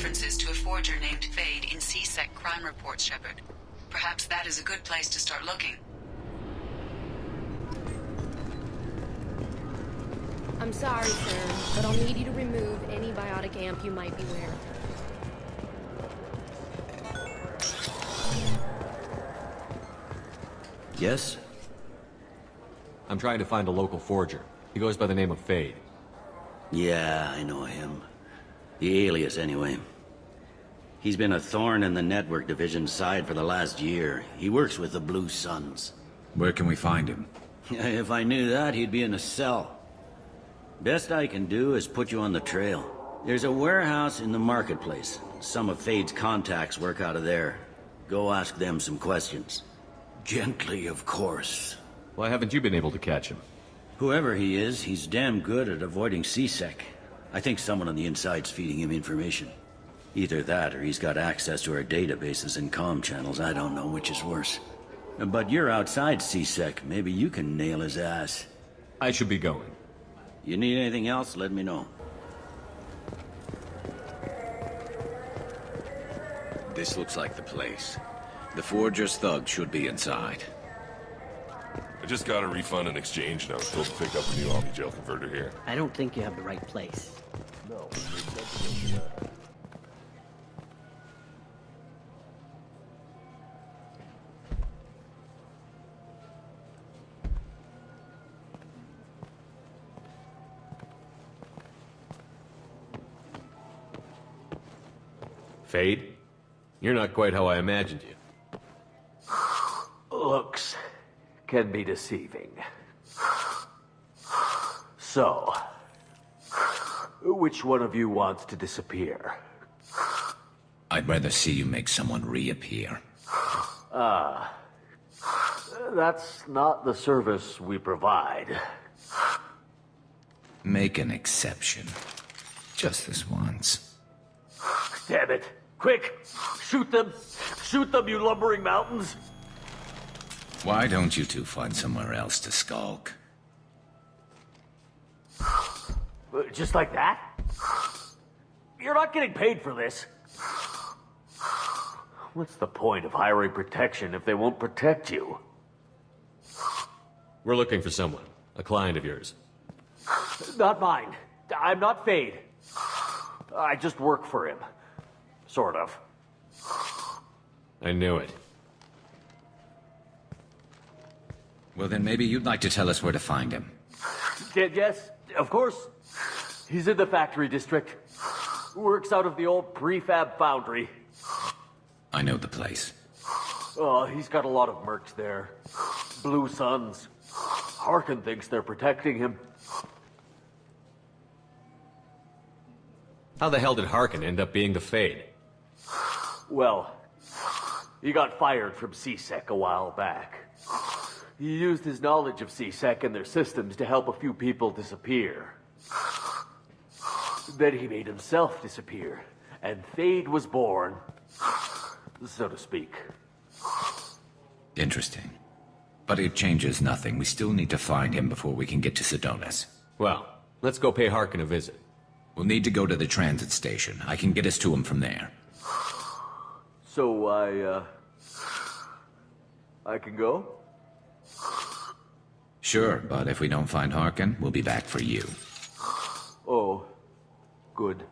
references to a forger named Fade in C-Sec crime reports, Shepard. Perhaps that is a good place to start looking. I'm sorry, sir, but I'll need you to remove any biotic amp you might be wearing. Yes? I'm trying to find a local forger. He goes by the name of Fade. Yeah, I know him. The alias, anyway. He's been a thorn in the network division's side for the last year. He works with the Blue Suns. Where can we find him? If I knew that, he'd be in a cell. Best I can do is put you on the trail. There's a warehouse in the marketplace. Some of Fade's contacts work out of there. Go ask them some questions. Gently, of course. Why haven't you been able to catch him? Whoever he is, he's damn good at avoiding C-Sec. I think someone on the inside's feeding him information. Either that, or he's got access to our databases and comm channels. I don't know which is worse. But you're outside C-Sec. Maybe you can nail his ass. I should be going. You need anything else, let me know. This looks like the place. The Forger's thug should be inside. I just got a refund and exchange note. Told to pick up a new Omni-Gel converter here. I don't think you have the right place. No. Fade? You're not quite how I imagined you. Looks can be deceiving. So, which one of you wants to disappear? I'd rather see you make someone reappear. That's not the service we provide. Make an exception. Just this once. Damn it. Quick! Shoot them! Shoot them, you lumbering mountains! Why don't you two find somewhere else to skulk? Just like that? You're not getting paid for this. What's the point of hiring protection if they won't protect you? We're looking for someone. A client of yours. Not mine. I'm not Fade. I just work for him. Sort of. I knew it. Well, then maybe you'd like to tell us where to find him. Yes, of course. He's in the factory district. Works out of the old prefab foundry. I know the place. Oh, he's got a lot of mercs there. Blue Suns. Harkin thinks they're protecting him. How the hell did Harkin end up being the Fade? Well, he got fired from C-Sec a while back. He used his knowledge of C-Sec and their systems to help a few people disappear. Then he made himself disappear, and Fade was born, so to speak. Interesting. But it changes nothing. We still need to find him before we can get to Sedonis. Well, let's go pay Harkin a visit. We'll need to go to the transit station. I can get us to him from there. So I can go? Sure, but if we don't find Harkin, we'll be back for you. Oh, good.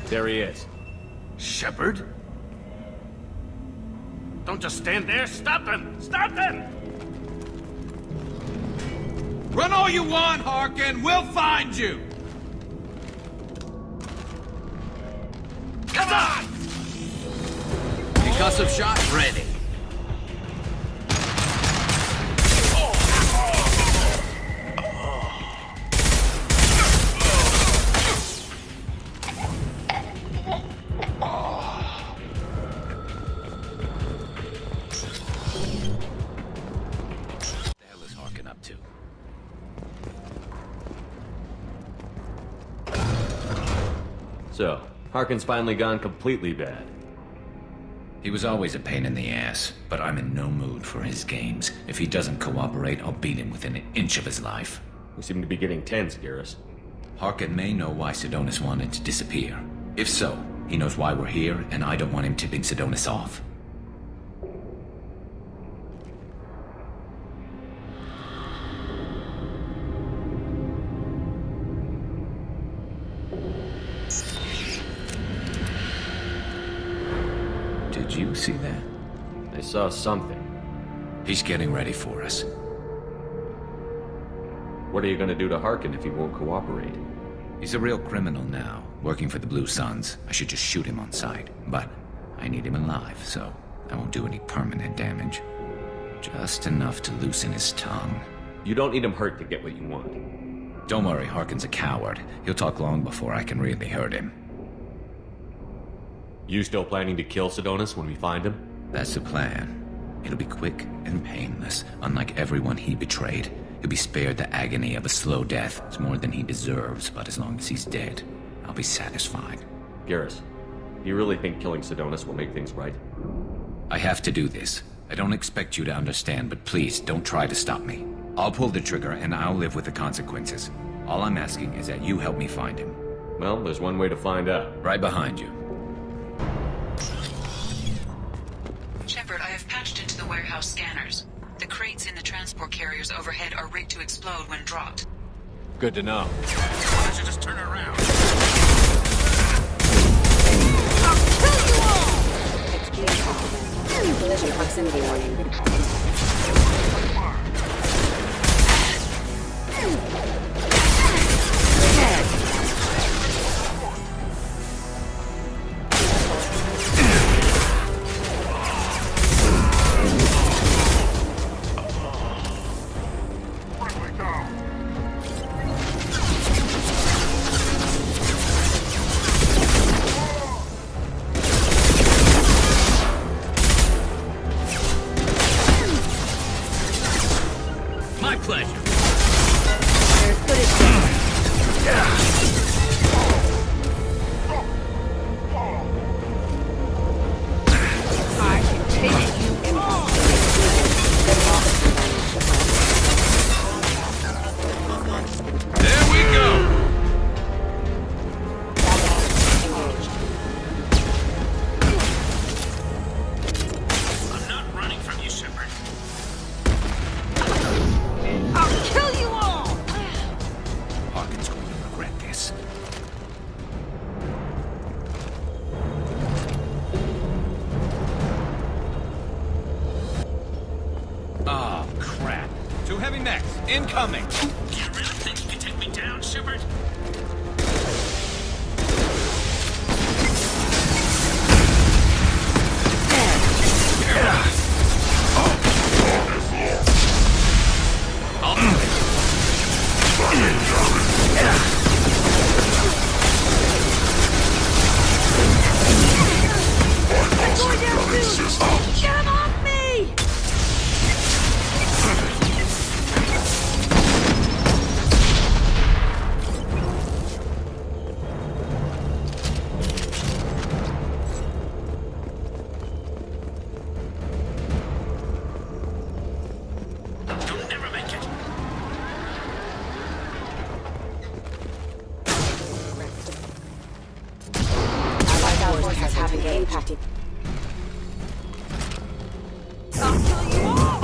There he is. Shepard? Don't just stand there. Stop them! Stop them! Run all you want, Harkin. We'll find you. Come on! Concussive shot ready. So, Harkin's finally gone completely bad. He was always a pain in the ass, but I'm in no mood for his games. If he doesn't cooperate, I'll beat him within an inch of his life. We seem to be getting tense, Garrus. Harkin may know why Sidonis wanted to disappear. If so, he knows why we're here, and I don't want him tipping Sidonis off. Did you see that? I saw something. He's getting ready for us. What are you gonna do to Harkin if he won't cooperate? He's a real criminal now, working for the Blue Suns. I should just shoot him on sight. But I need him alive, so I won't do any permanent damage. Just enough to loosen his tongue. You don't need him hurt to get what you want. Don't worry, Harkin's a coward. He'll talk long before I can really hurt him. You still planning to kill Sidonis when we find him? That's the plan. It'll be quick and painless, unlike everyone he betrayed. He'll be spared the agony of a slow death. It's more than he deserves, but as long as he's dead, I'll be satisfied. Garrus, do you really think killing Sidonis will make things right? I have to do this. I don't expect you to understand, but please, don't try to stop me. I'll pull the trigger, and I'll live with the consequences. All I'm asking is that you help me find him. Well, there's one way to find out. Right behind you. Shepard, I have patched into the warehouse scanners. The crates in the transport carriers overhead are rigged to explode when dropped. Good to know. Why don't you just turn around? Collision proximity warning. My pleasure. There's footage there. I can take you in. There we go! I'm not running from you, Shepard. I'll kill you all! Harkin's going to regret this. Oh, crap. Two heavy mechs, incoming! Do you really think you can take me down, Shepard? Get him off me! You'll never make it. Allied forces have been impacted. I'll kill you all!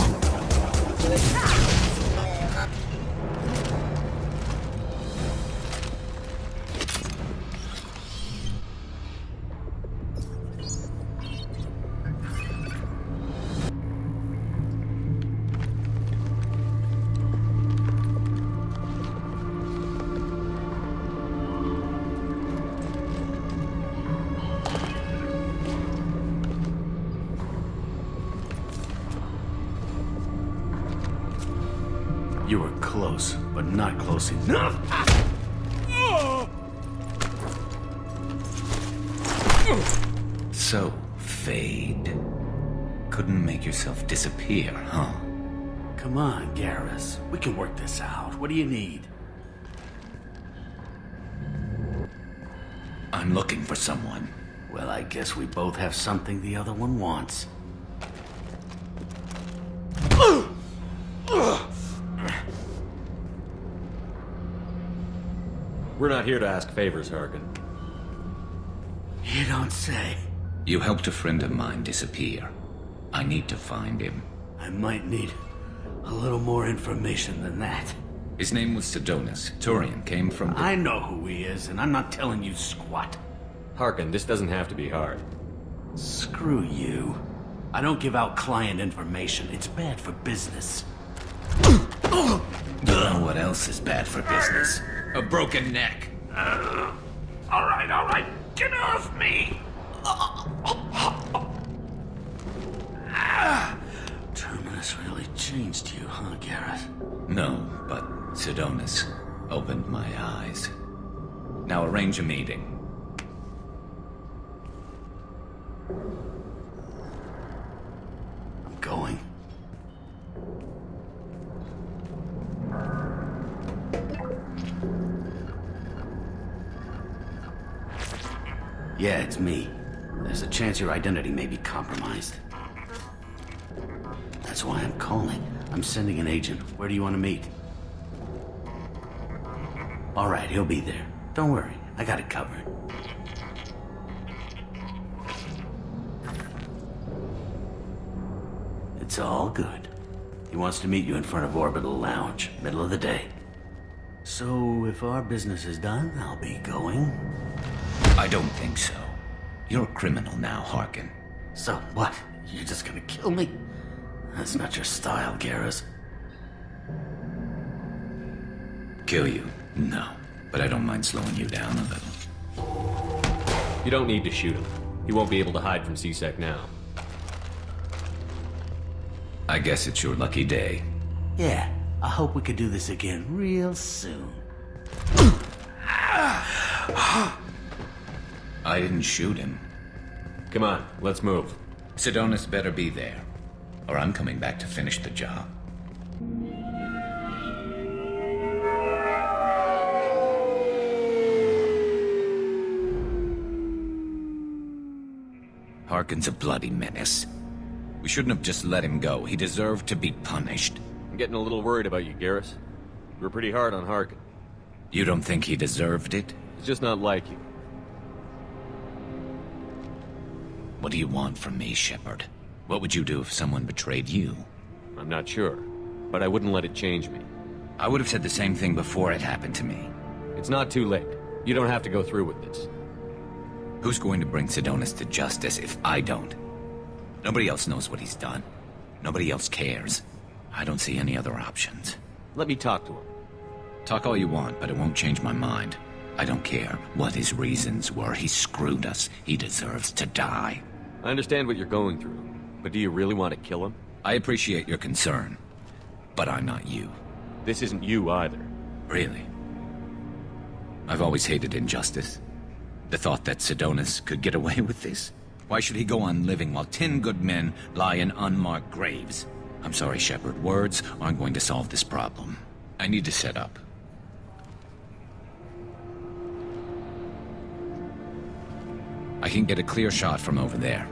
You were close, but not close enough. So, Fade. Couldn't make yourself disappear, huh? Come on, Garrus. We can work this out. What do you need? I'm looking for someone. Well, I guess we both have something the other one wants. We're not here to ask favors, Harkin. You don't say. You helped a friend of mine disappear. I need to find him. I might need a little more information than that. His name was Sidonis. Turian came from... I know who he is, and I'm not telling you squat. Harkin, this doesn't have to be hard. Screw you. I don't give out client information. It's bad for business. You know what else is bad for business? A broken neck. All right. Get off me! Terminus really changed you, huh, Garrett? No, but Sidonis opened my eyes. Now arrange a meeting. I'm going. Yeah, it's me. There's a chance your identity may be compromised. That's why I'm calling. I'm sending an agent. Where do you want to meet? All right, he'll be there. Don't worry, I got it covered. It's all good. He wants to meet you in front of Orbital Lounge, middle of the day. So, if our business is done, I'll be going. I don't think so. You're a criminal now, Harkin. So what? You're just gonna kill me? That's not your style, Garrus. Kill you? No. But I don't mind slowing you down a little. You don't need to shoot him. He won't be able to hide from C-Sec now. I guess it's your lucky day. Yeah, I hope we could do this again real soon. I didn't shoot him. Come on, let's move. Sidonis better be there, or I'm coming back to finish the job. Harkin's a bloody menace. We shouldn't have just let him go. He deserved to be punished. I'm getting a little worried about you, Garrus. You were pretty hard on Harkin. You don't think he deserved it? It's just not like you. What do you want from me, Shepard? What would you do if someone betrayed you? I'm not sure, but I wouldn't let it change me. I would have said the same thing before it happened to me. It's not too late. You don't have to go through with this. Who's going to bring Sidonis to justice if I don't? Nobody else knows what he's done. Nobody else cares. I don't see any other options. Let me talk to him. Talk all you want, but it won't change my mind. I don't care what his reasons were. He screwed us. He deserves to die. I understand what you're going through, but do you really want to kill him? I appreciate your concern, but I'm not you. This isn't you either. Really? I've always hated injustice. The thought that Sidonis could get away with this? Why should he go on living while 10 good men lie in unmarked graves? I'm sorry, Shepard. Words aren't going to solve this problem. I need to set up. I can get a clear shot from over there.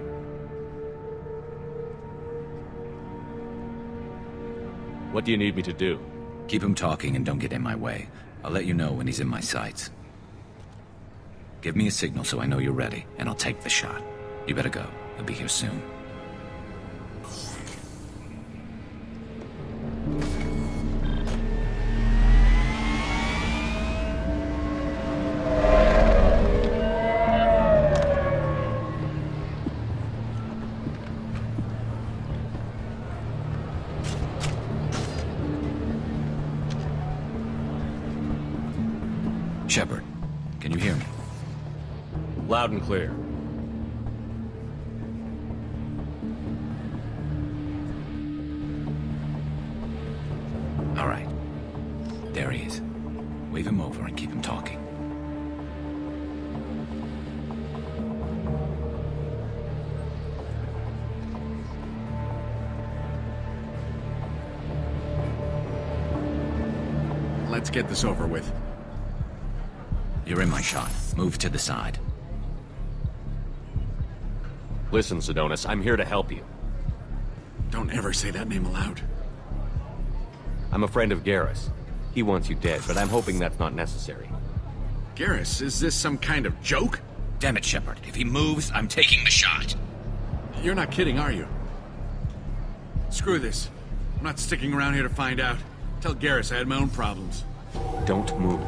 What do you need me to do? Keep him talking and don't get in my way. I'll let you know when he's in my sights. Give me a signal so I know you're ready, and I'll take the shot. You better go. He'll be here soon. Shepard, can you hear me? Loud and clear. All right. There he is. Wave him over and keep him talking. Let's get this over with. You're in my shot. Move to the side. Listen, Sedonis, I'm here to help you. Don't ever say that name aloud. I'm a friend of Garrus. He wants you dead, but I'm hoping that's not necessary. Garrus, is this some kind of joke? Damn it, Shepard. If he moves, I'm taking the shot. You're not kidding, are you? Screw this. I'm not sticking around here to find out. Tell Garrus I had my own problems. Don't move.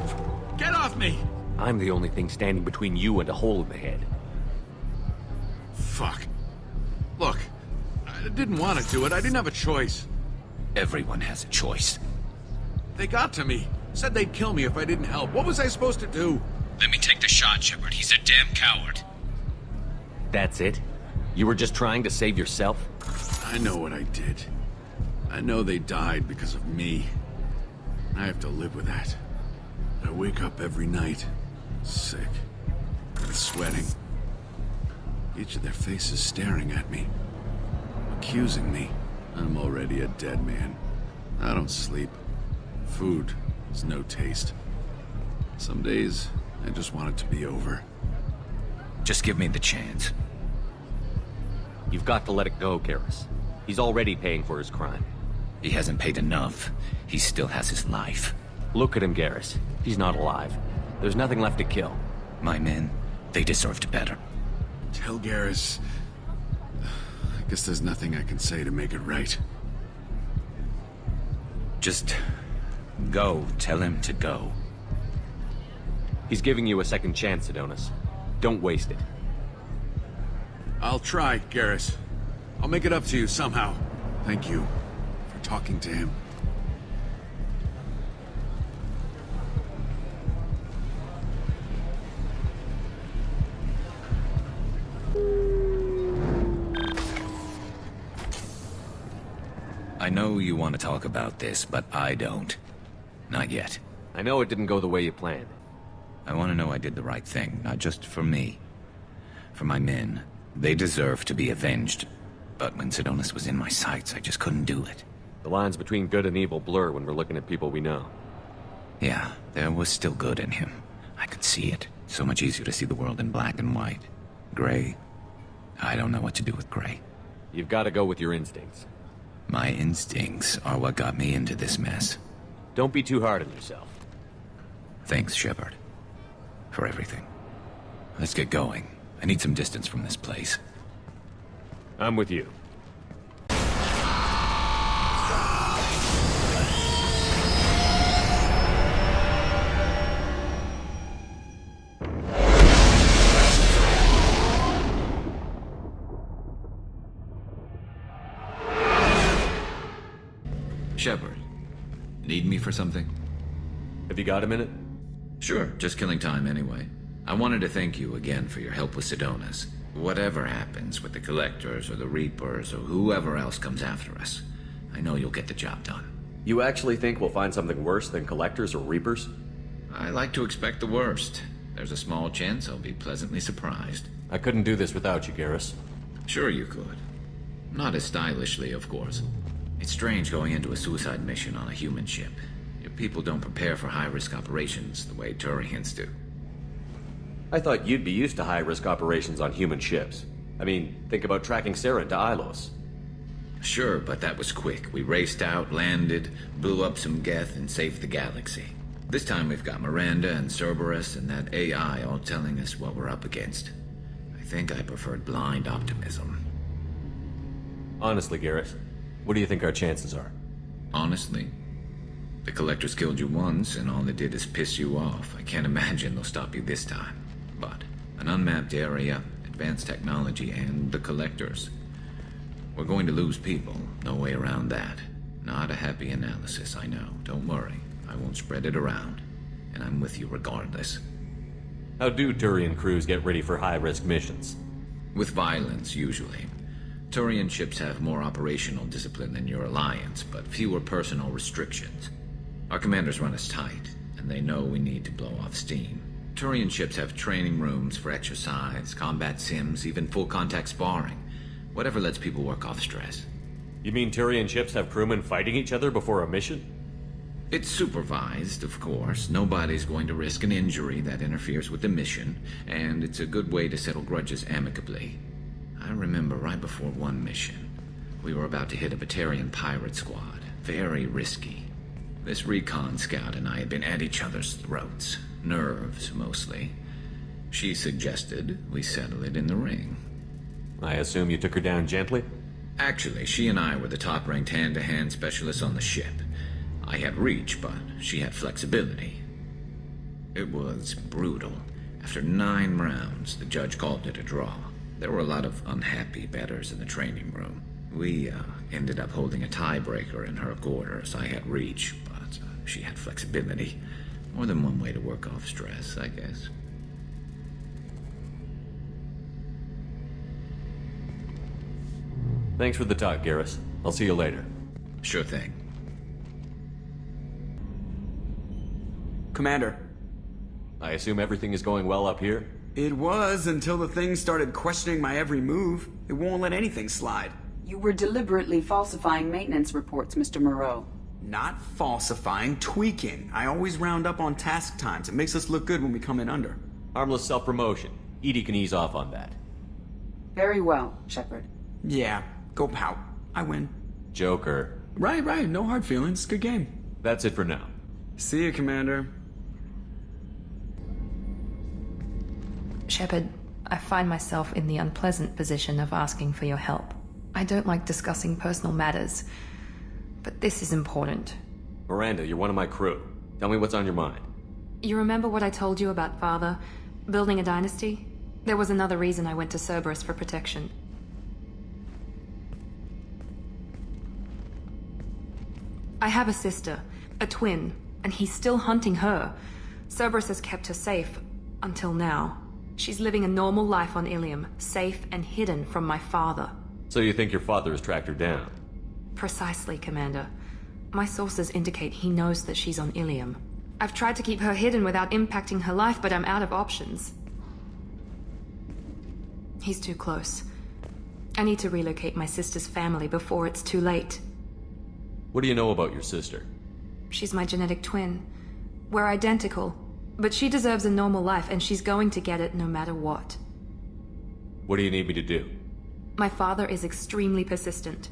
Get off me! I'm the only thing standing between you and a hole in the head. Fuck. Look, I didn't want to do it. I didn't have a choice. Everyone has a choice. They got to me. Said they'd kill me if I didn't help. What was I supposed to do? Let me take the shot, Shepard. He's a damn coward. That's it? You were just trying to save yourself? I know what I did. I know they died because of me. I have to live with that. I wake up every night, sick, and sweating. Each of their faces staring at me, accusing me. I'm already a dead man. I don't sleep. Food has no taste. Some days, I just want it to be over. Just give me the chance. You've got to let it go, Garrus. He's already paying for his crime. He hasn't paid enough. He still has his life. Look at him, Garrus. He's not alive. There's nothing left to kill. My men, they deserved better. Tell Garrus... I guess there's nothing I can say to make it right. Just go. Tell him to go. He's giving you a second chance, Sedonis. Don't waste it. I'll try, Garrus. I'll make it up to you somehow. Thank you for talking to him. I know you want to talk about this, but I don't. Not yet. I know it didn't go the way you planned. I want to know I did the right thing, not just for me. For my men. They deserve to be avenged. But when Sedonis was in my sights, I just couldn't do it. The lines between good and evil blur when we're looking at people we know. Yeah, there was still good in him. I could see it. So much easier to see the world in black and white. Gray. I don't know what to do with gray. You've got to go with your instincts. My instincts are what got me into this mess. Don't be too hard on yourself. Thanks, Shepard. For everything. Let's get going. I need some distance from this place. I'm with you. Shepard, need me for something? Have you got a minute? Sure, just killing time anyway. I wanted to thank you again for your help with Sedonis. Whatever happens with the Collectors or the Reapers or whoever else comes after us, I know you'll get the job done. You actually think we'll find something worse than Collectors or Reapers? I like to expect the worst. There's a small chance I'll be pleasantly surprised. I couldn't do this without you, Garrus. Sure you could. Not as stylishly, of course. It's strange going into a suicide mission on a human ship. Your people don't prepare for high-risk operations the way Turians do. I thought you'd be used to high-risk operations on human ships. I mean, think about tracking Sarah to Ilos. Sure, but that was quick. We raced out, landed, blew up some Geth, and saved the galaxy. This time we've got Miranda and Cerberus and that AI all telling us what we're up against. I think I preferred blind optimism. Honestly, Garrus, what do you think our chances are? Honestly? The Collectors killed you once, and all they did is piss you off. I can't imagine they'll stop you this time. But an unmapped area, advanced technology, and the Collectors. We're going to lose people. No way around that. Not a happy analysis, I know. Don't worry. I won't spread it around. And I'm with you regardless. How do Turian crews get ready for high-risk missions? With violence, usually. Turian ships have more operational discipline than your alliance, but fewer personal restrictions. Our commanders run us tight, and they know we need to blow off steam. Turian ships have training rooms for exercise, combat sims, even full-contact sparring. Whatever lets people work off stress. You mean Turian ships have crewmen fighting each other before a mission? It's supervised, of course. Nobody's going to risk an injury that interferes with the mission, and it's a good way to settle grudges amicably. I remember right before one mission, we were about to hit a Batarian pirate squad. Very risky. This recon scout and I had been at each other's throats. Nerves, mostly. She suggested we settle it in the ring. I assume you took her down gently? Actually, she and I were the top-ranked hand-to-hand specialists on the ship. I had reach, but she had flexibility. It was brutal. After 9 rounds, the judge called it a draw. There were a lot of unhappy bettors in the training room. We ended up holding a tiebreaker in her quarters. I had reach, but she had flexibility. More than one way to work off stress, I guess. Thanks for the talk, Garrus. I'll see you later. Sure thing. Commander. I assume everything is going well up here? It was until the thing started questioning my every move. It won't let anything slide. You were deliberately falsifying maintenance reports, Mr. Moreau. Not falsifying, tweaking. I always round up on task times. It makes us look good when we come in under. Harmless self-promotion. Edie can ease off on that. Very well, Shepard. Yeah, go pout. I win. Joker. Right. No hard feelings. Good game. That's it for now. See you, Commander. Shepard, I find myself in the unpleasant position of asking for your help. I don't like discussing personal matters, but this is important. Miranda, you're one of my crew. Tell me what's on your mind. You remember what I told you about Father? Building a dynasty? There was another reason I went to Cerberus for protection. I have a sister, a twin, and he's still hunting her. Cerberus has kept her safe, until now. She's living a normal life on Ilium, safe and hidden from my father. So you think your father has tracked her down? Precisely, Commander. My sources indicate he knows that she's on Ilium. I've tried to keep her hidden without impacting her life, but I'm out of options. He's too close. I need to relocate my sister's family before it's too late. What do you know about your sister? She's my genetic twin. We're identical, but she deserves a normal life, and she's going to get it no matter what. What do you need me to do? My father is extremely persistent.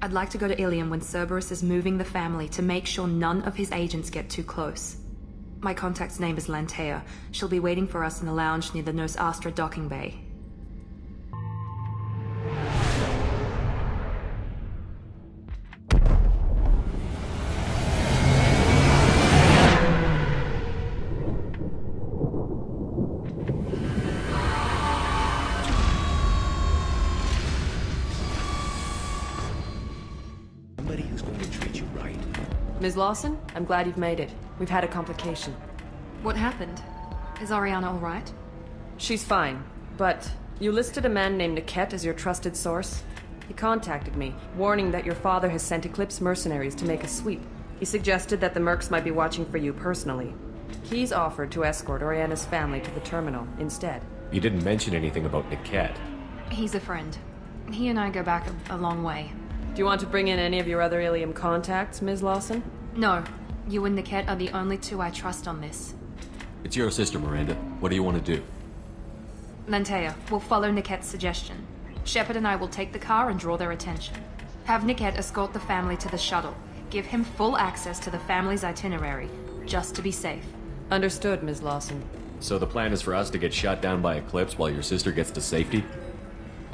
I'd like to go to Ilium when Cerberus is moving the family to make sure none of his agents get too close. My contact's name is Lantea. She'll be waiting for us in the lounge near the Nos Astra docking bay. Ms. Lawson, I'm glad you've made it. We've had a complication. What happened? Is Ariana all right? She's fine, but you listed a man named Niket as your trusted source. He contacted me, warning that your father has sent Eclipse mercenaries to make a sweep. He suggested that the mercs might be watching for you personally. He's offered to escort Oriana's family to the terminal instead. You didn't mention anything about Niket. He's a friend. He and I go back a long way. Do you want to bring in any of your other Ilium contacts, Ms. Lawson? No. You and Niket are the only two I trust on this. It's your sister, Miranda. What do you want to do? Lantea, we'll follow Niket's suggestion. Shepard and I will take the car and draw their attention. Have Niket escort the family to the shuttle. Give him full access to the family's itinerary, just to be safe. Understood, Ms. Lawson. So the plan is for us to get shot down by Eclipse while your sister gets to safety?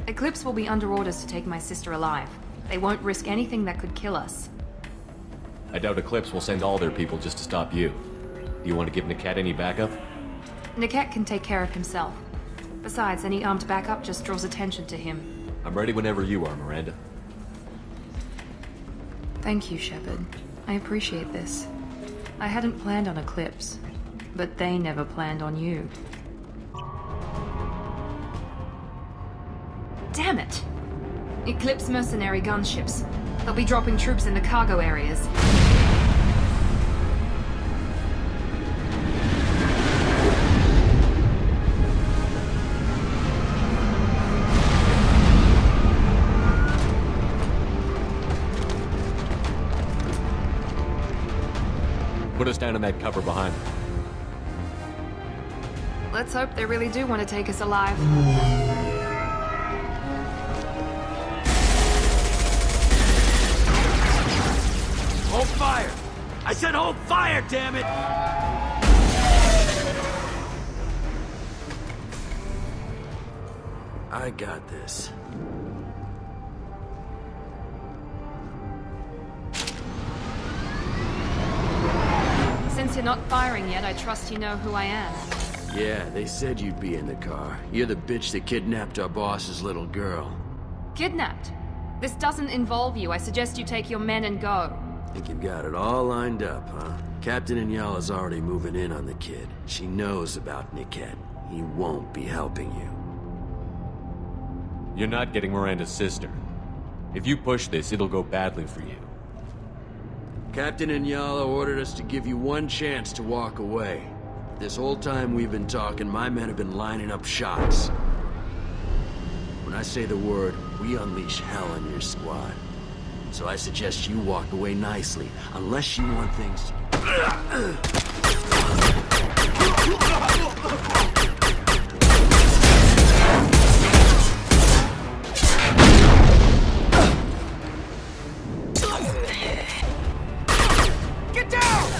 Eclipse will be under orders to take my sister alive. They won't risk anything that could kill us. I doubt Eclipse will send all their people just to stop you. Do you want to give Niket any backup? Niket can take care of himself. Besides, any armed backup just draws attention to him. I'm ready whenever you are, Miranda. Thank you, Shepard. I appreciate this. I hadn't planned on Eclipse, but they never planned on you. Damn it! Eclipse mercenary gunships. They'll be dropping troops in the cargo areas. Put us down in that cover behind them. Let's hope they really do want to take us alive. I said hold fire, damn it! I got this. Since you're not firing yet, I trust you know who I am. Yeah, they said you'd be in the car. You're the bitch that kidnapped our boss's little girl. Kidnapped? This doesn't involve you. I suggest you take your men and go. Think you've got it all lined up, huh? Captain Inyala's already moving in on the kid. She knows about Niket. He won't be helping you. You're not getting Miranda's sister. If you push this, it'll go badly for you. Captain Inyala ordered us to give you one chance to walk away. This whole time we've been talking, my men have been lining up shots. When I say the word, we unleash hell on your squad. So I suggest you walk away nicely, unless you want things to... Get down!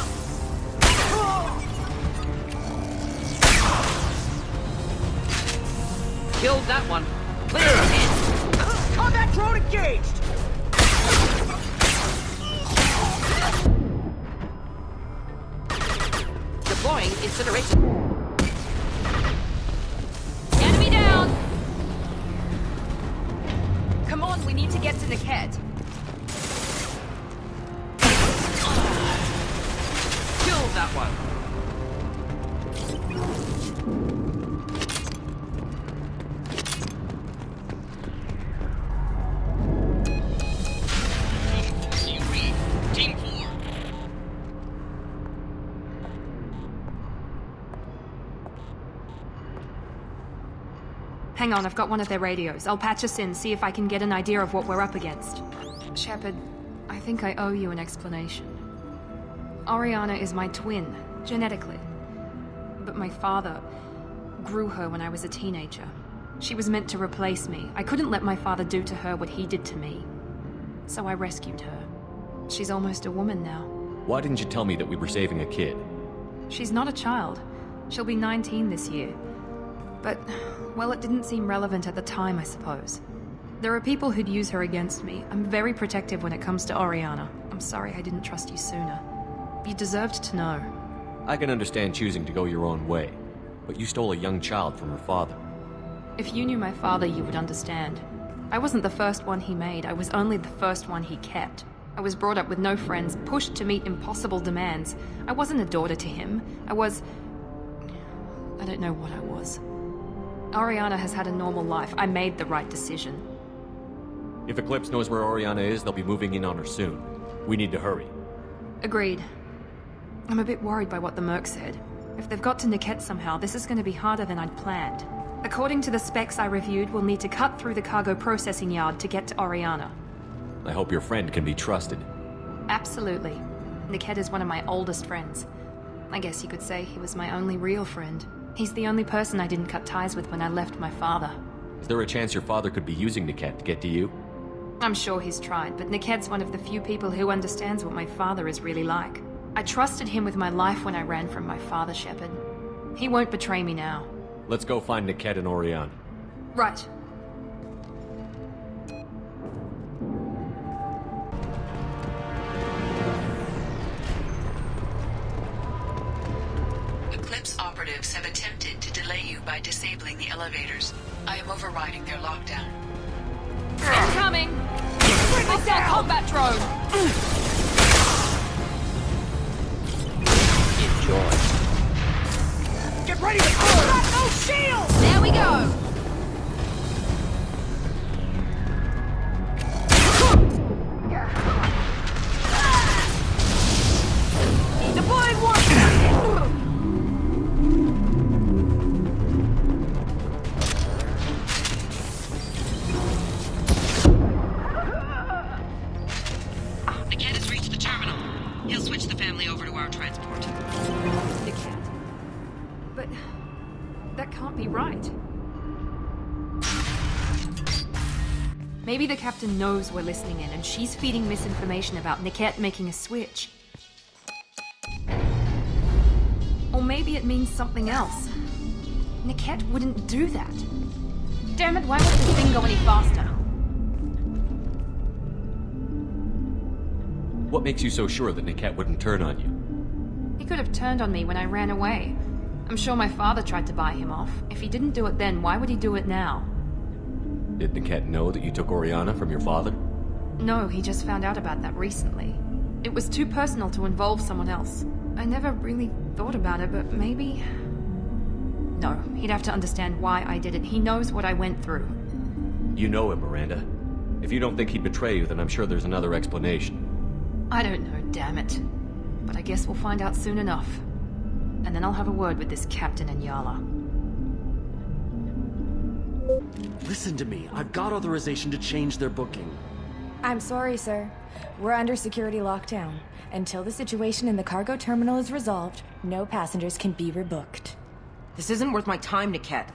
Killed that one. Clear it. Combat drone engaged! Deploying incineration. Enemy down! Come on, we need to get to Niket. Killed that one. Team 4. Hang on, I've got one of their radios. I'll patch us in, see if I can get an idea of what we're up against. Shepard, I think I owe you an explanation. Oriana is my twin, genetically. But my father grew her when I was a teenager. She was meant to replace me. I couldn't let my father do to her what he did to me. So I rescued her. She's almost a woman now. Why didn't you tell me that we were saving a kid? She's not a child. She'll be 19 this year. But, well, it didn't seem relevant at the time, I suppose. There are people who'd use her against me. I'm very protective when it comes to Oriana. I'm sorry I didn't trust you sooner. You deserved to know. I can understand choosing to go your own way, but you stole a young child from her father. If you knew my father, you would understand. I wasn't the first one he made. I was only the first one he kept. I was brought up with no friends, pushed to meet impossible demands. I wasn't a daughter to him. I don't know what I was. Oriana has had a normal life. I made the right decision. If Eclipse knows where Oriana is, they'll be moving in on her soon. We need to hurry. Agreed. I'm a bit worried by what the Merc said. If they've got to Niket somehow, this is going to be harder than I'd planned. According to the specs I reviewed, we'll need to cut through the cargo processing yard to get to Oriana. I hope your friend can be trusted. Absolutely. Niket is one of my oldest friends. I guess you could say he was my only real friend. He's the only person I didn't cut ties with when I left my father. Is there a chance your father could be using Niket to get to you? I'm sure he's tried, but Niket's one of the few people who understands what my father is really like. I trusted him with my life when I ran from my father, Shepard. He won't betray me now. Let's go find Niket and Oriana. Right. Eclipse operatives have attempted to delay you by disabling the elevators. I am overriding their lockdown. Incoming! Hostile combat drone! Enjoy. Get ready to burn! Got no shield! There we go! Deploying warp! Niket has reached the terminal. He'll switch the family over to our transport. Niket. But that can't be right. Maybe the captain knows we're listening in, and she's feeding misinformation about Niket making a switch. Or maybe it means something else. Niket wouldn't do that. Damn it, why won't this thing go any faster? What makes you so sure that Niket wouldn't turn on you? He could have turned on me when I ran away. I'm sure my father tried to buy him off. If he didn't do it then, why would he do it now? Did Niket know that you took Oriana from your father? No, he just found out about that recently. It was too personal to involve someone else. I never really thought about it, but maybe... No, he'd have to understand why I did it. He knows what I went through. You know him, Miranda. If you don't think he'd betray you, then I'm sure there's another explanation. I don't know, damn it. But I guess we'll find out soon enough. And then I'll have a word with this captain and Yala. Listen to me. I've got authorization to change their booking. I'm sorry, sir. We're under security lockdown. Until the situation in the cargo terminal is resolved, no passengers can be rebooked. This isn't worth my time, Niket.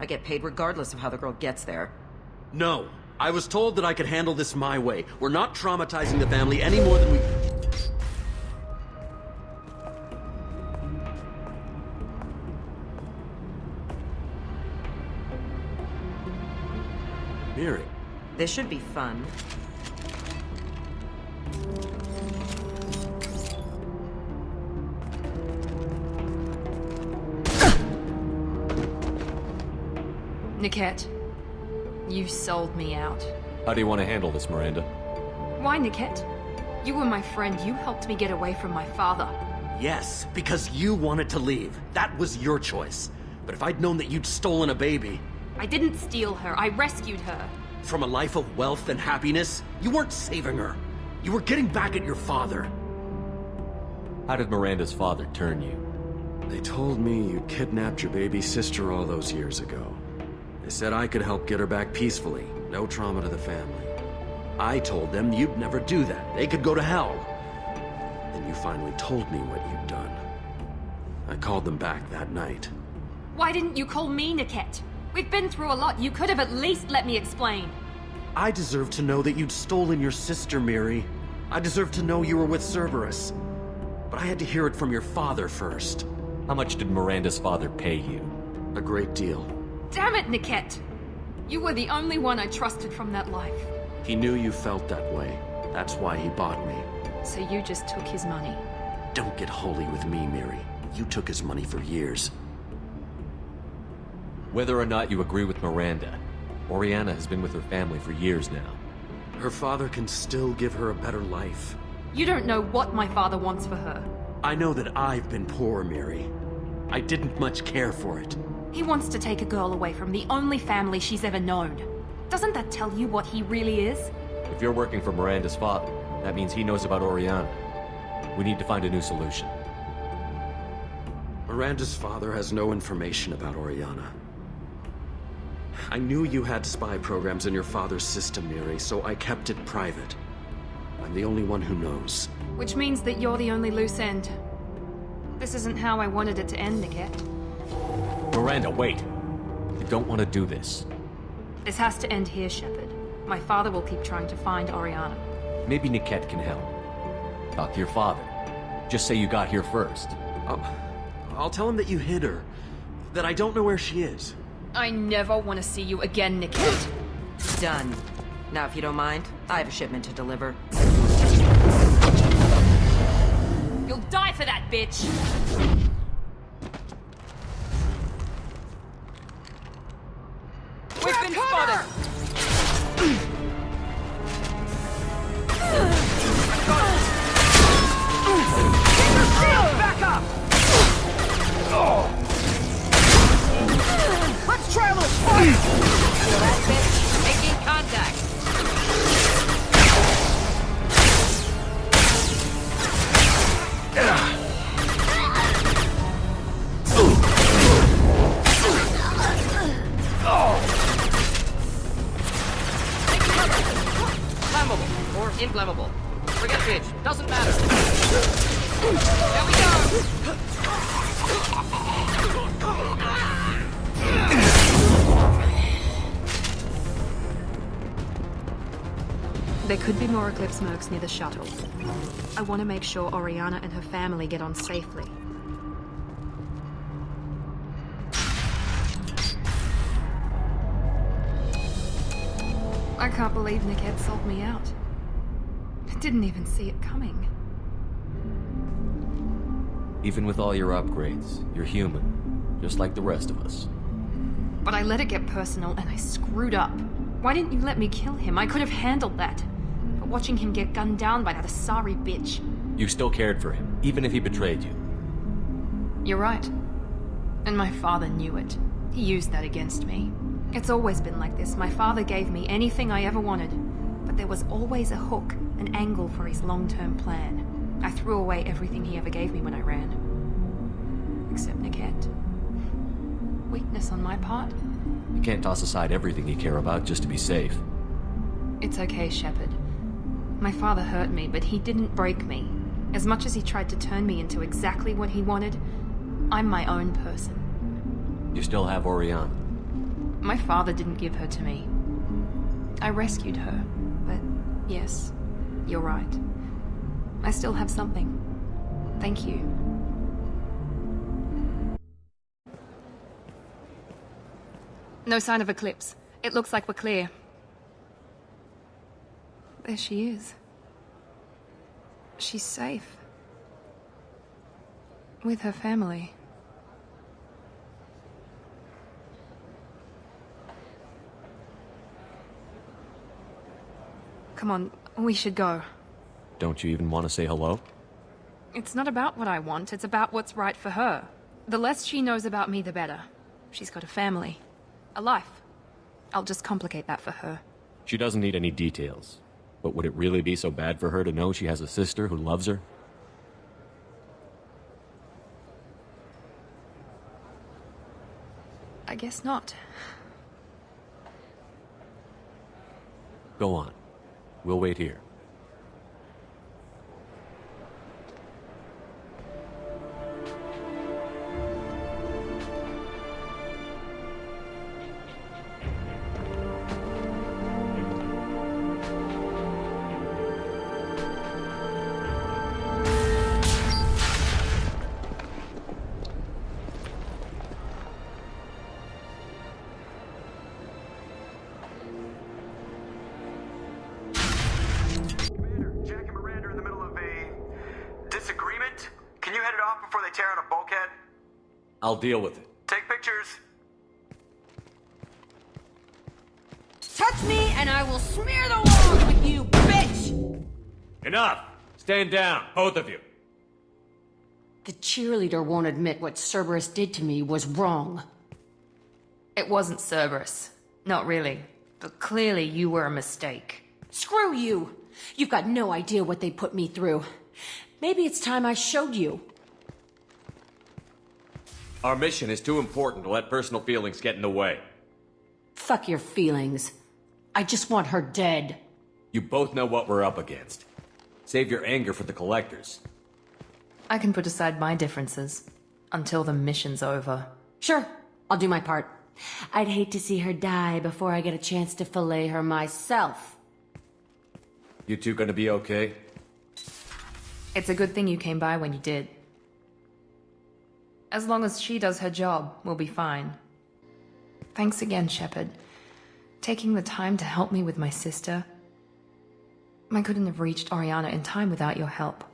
I get paid regardless of how the girl gets there. No. I was told that I could handle this my way. We're not traumatizing the family any more than we... Miri. This should be fun. Niket, you sold me out. How do you want to handle this, Miranda? Why, Niket? You were my friend. You helped me get away from my father. Yes, because you wanted to leave. That was your choice. But if I'd known that you'd stolen a baby... I didn't steal her. I rescued her. From a life of wealth and happiness, you weren't saving her. You were getting back at your father. How did Miranda's father turn you? They told me you kidnapped your baby sister all those years ago. They said I could help get her back peacefully. No trauma to the family. I told them you'd never do that. They could go to hell. Then you finally told me what you'd done. I called them back that night. Why didn't you call me, Niket? We've been through a lot. You could have at least let me explain. I deserve to know that you'd stolen your sister, Miri. I deserve to know you were with Cerberus. But I had to hear it from your father first. How much did Miranda's father pay you? A great deal. Damn it, Niket! You were the only one I trusted from that life. He knew you felt that way. That's why he bought me. So you just took his money? Don't get holy with me, Miri. You took his money for years. Whether or not you agree with Miranda, Oriana has been with her family for years now. Her father can still give her a better life. You don't know what my father wants for her. I know that I've been poor, Miri. I didn't much care for it. He wants to take a girl away from the only family she's ever known. Doesn't that tell you what he really is? If you're working for Miranda's father, that means he knows about Oriana. We need to find a new solution. Miranda's father has no information about Oriana. I knew you had spy programs in your father's system, Miri, so I kept it private. I'm the only one who knows. Which means that you're the only loose end. This isn't how I wanted it to end, Niket. Miranda, wait! You don't want to do this. This has to end here, Shepard. My father will keep trying to find Oriana. Maybe Niket can help. Talk to your father. Just say you got here first. I'll tell him that you hid her. That I don't know where she is. I never want to see you again, Niket. Done. Now, if you don't mind, I have a shipment to deliver. You'll die for that, bitch! We've been spotted! Back up! Let's try a little fire! Feel that, bitch? Making contact. Flammable or inflammable. Forget which. Doesn't matter. There we go! There could be more Eclipse mercs near the shuttle. I want to make sure Oriana and her family get on safely. I can't believe Nickette sold me out. I didn't even see it coming. Even with all your upgrades, you're human, just like the rest of us. But I let it get personal and I screwed up. Why didn't you let me kill him? I could have handled that. But watching him get gunned down by that Asari bitch... You still cared for him, even if he betrayed you. You're right. And my father knew it. He used that against me. It's always been like this. My father gave me anything I ever wanted. But there was always a hook, an angle for his long-term plan. I threw away everything he ever gave me when I ran. Except Nickette. Weakness on my part? You can't toss aside everything you care about just to be safe. It's okay, Shepard. My father hurt me, but he didn't break me. As much as he tried to turn me into exactly what he wanted, I'm my own person. You still have Oriana. My father didn't give her to me. I rescued her, but yes, you're right. I still have something. Thank you. No sign of Eclipse. It looks like we're clear. There she is. She's safe. With her family. Come on, we should go. Don't you even want to say hello? It's not about what I want, it's about what's right for her. The less she knows about me, the better. She's got a family. A life. I'll just complicate that for her. She doesn't need any details. But would it really be so bad for her to know she has a sister who loves her? I guess not. Go on. We'll wait here. I'll deal with it. Take pictures. Touch me and I will smear the walls with you, bitch! Enough! Stand down, both of you. The cheerleader won't admit what Cerberus did to me was wrong. It wasn't Cerberus. Not really. But clearly you were a mistake. Screw you! You've got no idea what they put me through. Maybe it's time I showed you. Our mission is too important to let personal feelings get in the way. Fuck your feelings. I just want her dead. You both know what we're up against. Save your anger for the collectors. I can put aside my differences. Until the mission's over. Sure, I'll do my part. I'd hate to see her die before I get a chance to fillet her myself. You two gonna be okay? It's a good thing you came by when you did. As long as she does her job, we'll be fine. Thanks again, Shepard. Taking the time to help me with my sister. I couldn't have reached Oriana in time without your help.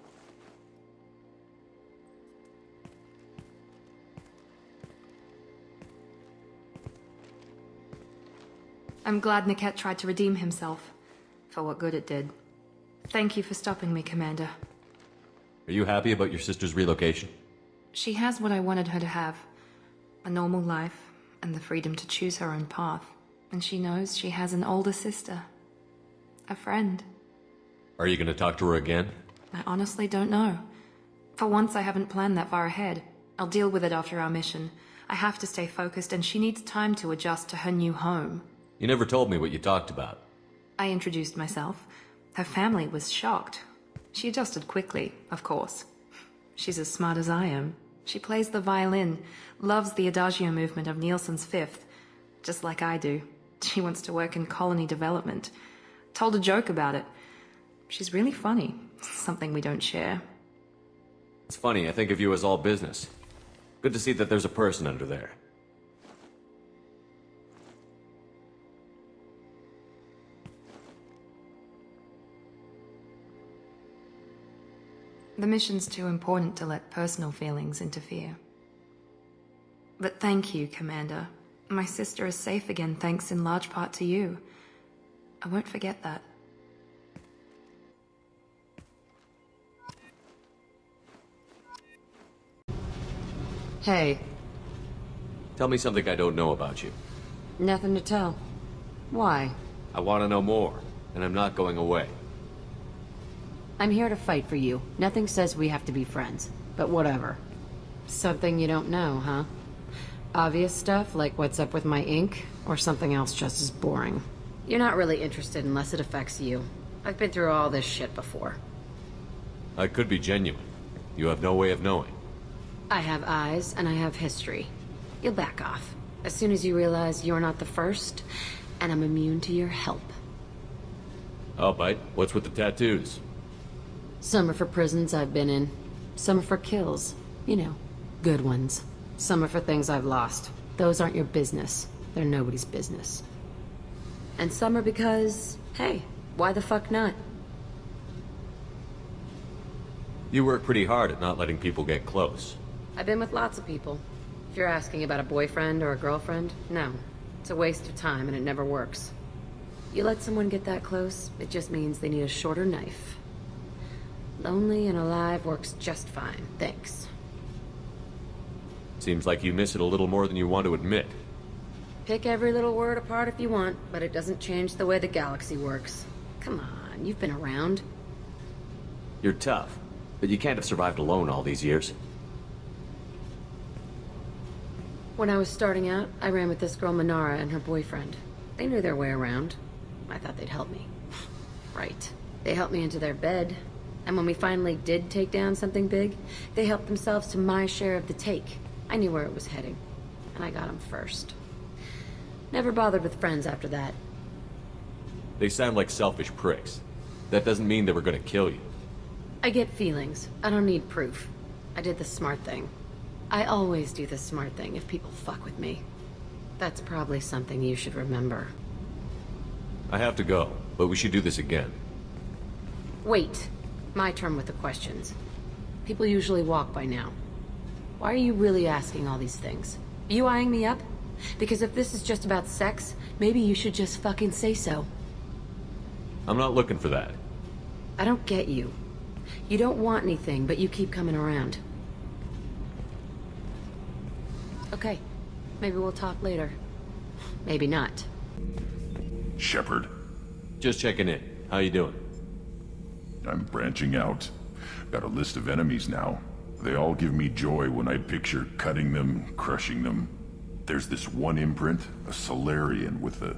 I'm glad Nickette tried to redeem himself, for what good it did. Thank you for stopping me, Commander. Are you happy about your sister's relocation? She has what I wanted her to have. A normal life, and the freedom to choose her own path. And she knows she has an older sister. A friend. Are you gonna talk to her again? I honestly don't know. For once, I haven't planned that far ahead. I'll deal with it after our mission. I have to stay focused, and she needs time to adjust to her new home. You never told me what you talked about. I introduced myself. Her family was shocked. She adjusted quickly, of course. She's as smart as I am. She plays the violin, loves the Adagio movement of Nielsen's Fifth, just like I do. She wants to work in colony development. Told a joke about it. She's really funny, something we don't share. It's funny, I think of you as all business. Good to see that there's a person under there. The mission's too important to let personal feelings interfere. But thank you, Commander. My sister is safe again thanks in large part to you. I won't forget that. Hey. Tell me something I don't know about you. Nothing to tell. Why? I want to know more, and I'm not going away. I'm here to fight for you. Nothing says we have to be friends, but whatever. Something you don't know, huh? Obvious stuff, like what's up with my ink, or something else just as boring. You're not really interested unless it affects you. I've been through all this shit before. I could be genuine. You have no way of knowing. I have eyes, and I have history. You'll back off. As soon as you realize you're not the first, and I'm immune to your help. I'll bite. What's with the tattoos? Some are for prisons I've been in. Some are for kills. You know, good ones. Some are for things I've lost. Those aren't your business. They're nobody's business. And some are because, hey, why the fuck not? You work pretty hard at not letting people get close. I've been with lots of people. If you're asking about a boyfriend or a girlfriend, no. It's a waste of time and it never works. You let someone get that close, it just means they need a shorter knife. Lonely and alive works just fine, thanks. Seems like you miss it a little more than you want to admit. Pick every little word apart if you want, but it doesn't change the way the galaxy works. Come on, you've been around. You're tough, but you can't have survived alone all these years. When I was starting out, I ran with this girl Minara and her boyfriend. They knew their way around. I thought they'd help me. Right. They helped me into their bed. And when we finally did take down something big, they helped themselves to my share of the take. I knew where it was heading. And I got them first. Never bothered with friends after that. They sound like selfish pricks. That doesn't mean they were gonna kill you. I get feelings. I don't need proof. I did the smart thing. I always do the smart thing if people fuck with me. That's probably something you should remember. I have to go, but we should do this again. Wait. My turn with the questions. People usually walk by now. Why are you really asking all these things? Are you eyeing me up? Because if this is just about sex, maybe you should just fucking say so. I'm not looking for that. I don't get you. You don't want anything, but you keep coming around. Okay. Maybe we'll talk later. Maybe not. Shepard. Just checking in. How you doing? I'm branching out. Got a list of enemies now. They all give me joy when I picture cutting them, crushing them. There's this one imprint, a Solarian with the...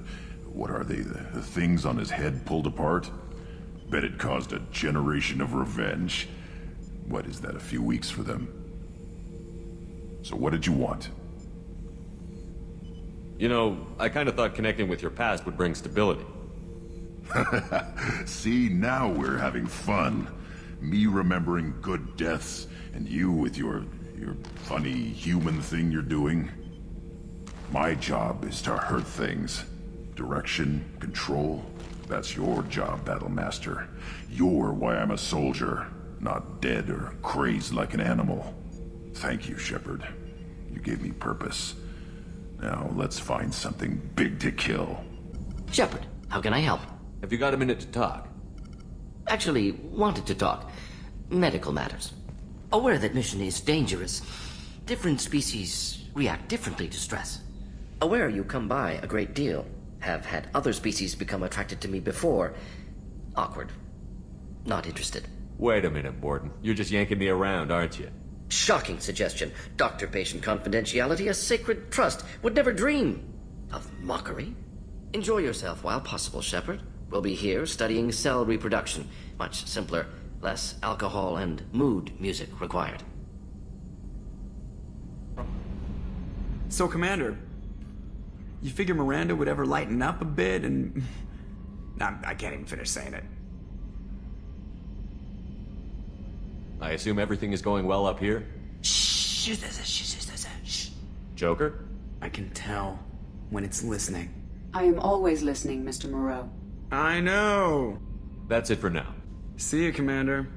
what are they? The things on his head pulled apart? Bet it caused a generation of revenge. What is that, a few weeks for them? So what did you want? You know, I kind of thought connecting with your past would bring stability. See, now we're having fun. Me remembering good deaths, and you with your funny human thing you're doing. My job is to hurt things. Direction, control, that's your job, Battlemaster. You're why I'm a soldier, not dead or crazed like an animal. Thank you, Shepard. You gave me purpose. Now, let's find something big to kill. Shepard, how can I help? Have you got a minute to talk? Actually, wanted to talk. Medical matters. Aware that mission is dangerous. Different species react differently to stress. Aware you come by a great deal. Have had other species become attracted to me before. Awkward. Not interested. Wait a minute, Borden. You're just yanking me around, aren't you? Shocking suggestion. Doctor-patient confidentiality, a sacred trust. Would never dream of mockery. Enjoy yourself while possible, Shepard. We'll be here studying cell reproduction. Much simpler, less alcohol and mood music required. So, Commander, you figure Miranda would ever lighten up a bit and... I can't even finish saying it. I assume everything is going well up here? Shh. Joker? I can tell when it's listening. I am always listening, Mr. Moreau. I know. That's it for now. See you, Commander.